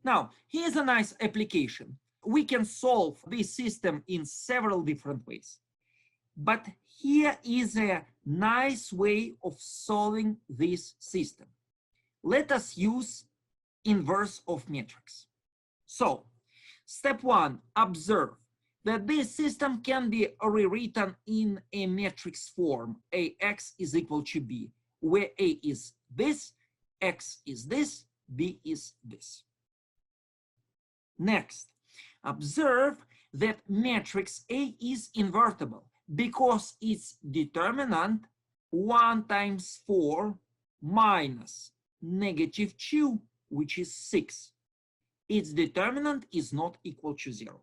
Now, here's a nice application. We can solve this system in several different ways. But here is a nice way of solving this system. Let us use inverse of matrix. So, step one, observe that this system can be rewritten in a matrix form. Ax is equal to b, where A is this, x is this, b is this. Next, observe that matrix A is invertible because its determinant 1 times 4 minus negative 2, which is 6. Its determinant is not equal to 0.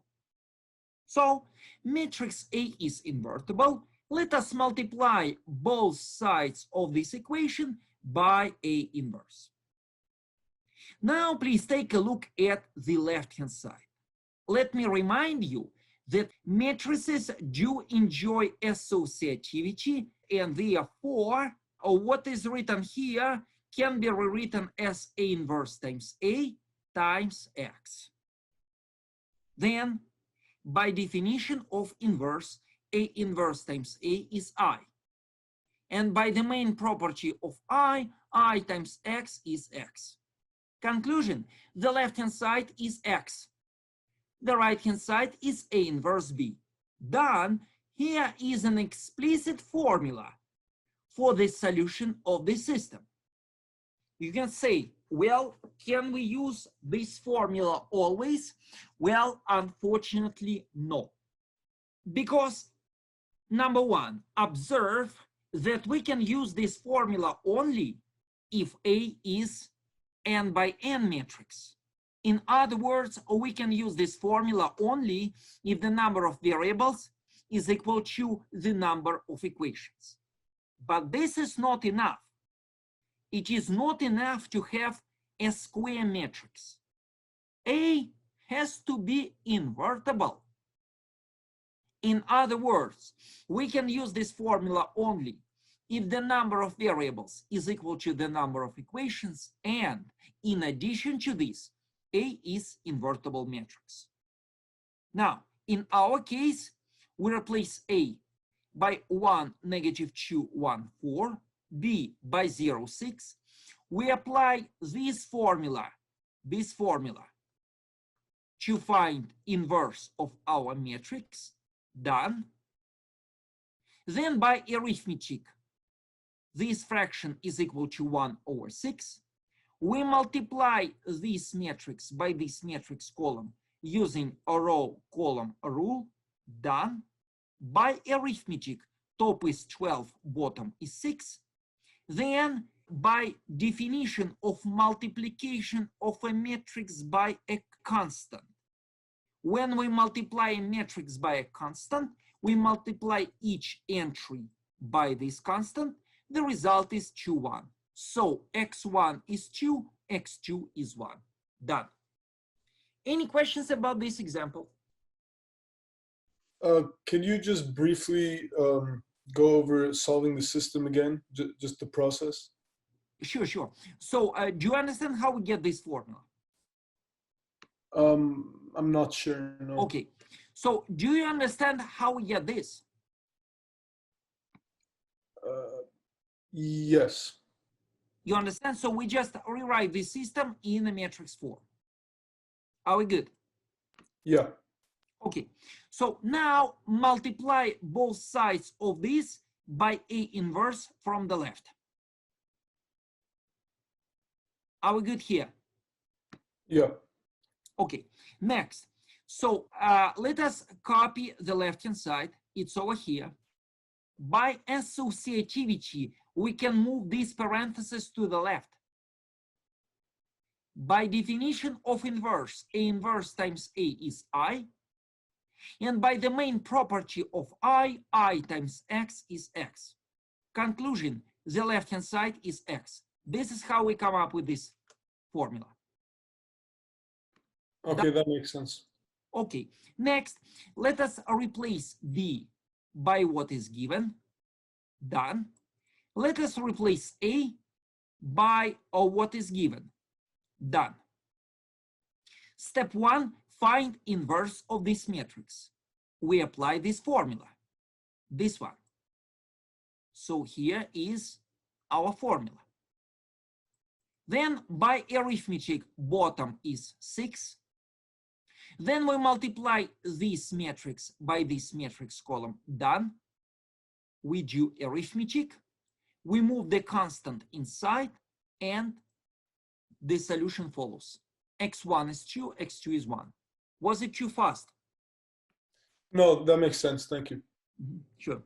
So, matrix A is invertible. Let us multiply both sides of this equation by A inverse. Now, please take a look at the left-hand side. Let me remind you that matrices do enjoy associativity, and therefore, what is written here can be rewritten as A inverse times A times X. Then, by definition of inverse, A inverse times A is I. And by the main property of I times X is X. Conclusion, the left-hand side is X. The right-hand side is A inverse B. Done. Here is an explicit formula for the solution of the system. You can say, well, can we use this formula always? Well, unfortunately, no. Because, number one, observe that we can use this formula only if A is n by n matrix. In other words, we can use this formula only if the number of variables is equal to the number of equations. But this is not enough. It is not enough to have a square matrix. A has to be invertible. In other words, we can use this formula only if the number of variables is equal to the number of equations, and in addition to this, A is invertible matrix. Now, in our case, we replace A by 1, negative 2, 1, 4, B by 0, 6. We apply this formula to find inverse of our matrix. Done. Then by arithmetic, this fraction is equal to 1 over 6. We multiply this matrix by this matrix column using a row column rule. Done. By arithmetic, top is 12, bottom is 6. Then by definition of multiplication of a matrix by a constant. When we multiply a matrix by a constant, we multiply each entry by this constant. The result is 2, 1. So x1 is 2, x2 is 1. Done. Any questions about this example? Can you just briefly go over solving the system again, just the process? Sure. So do you understand how we get this formula? I'm not sure, no. Okay, so do you understand how we get this? Yes. You understand? So we just rewrite the system in a matrix form. Are we good? Yeah. Okay, so now multiply both sides of this by A inverse from the left. Are we good here? Yeah. Okay, next. So let us copy the left-hand side. It's over here. By associativity, we can move these parentheses to the left. By definition of inverse, A inverse times A is I. And by the main property of I times X is X. Conclusion, the left-hand side is X. This is how we come up with this formula. Okay, that makes sense. Okay, next, let us replace B by what is given. Done. Let us replace A by what is given. Done. Step 1, find inverse of this matrix. We apply this formula, this one. So here is our formula. Then by arithmetic, bottom is 6. Then we multiply this matrix by this matrix column, done. We do arithmetic. We move the constant inside, and the solution follows. X1 is 2, X2 is 1. Was it too fast? No, that makes sense. Thank you. Sure.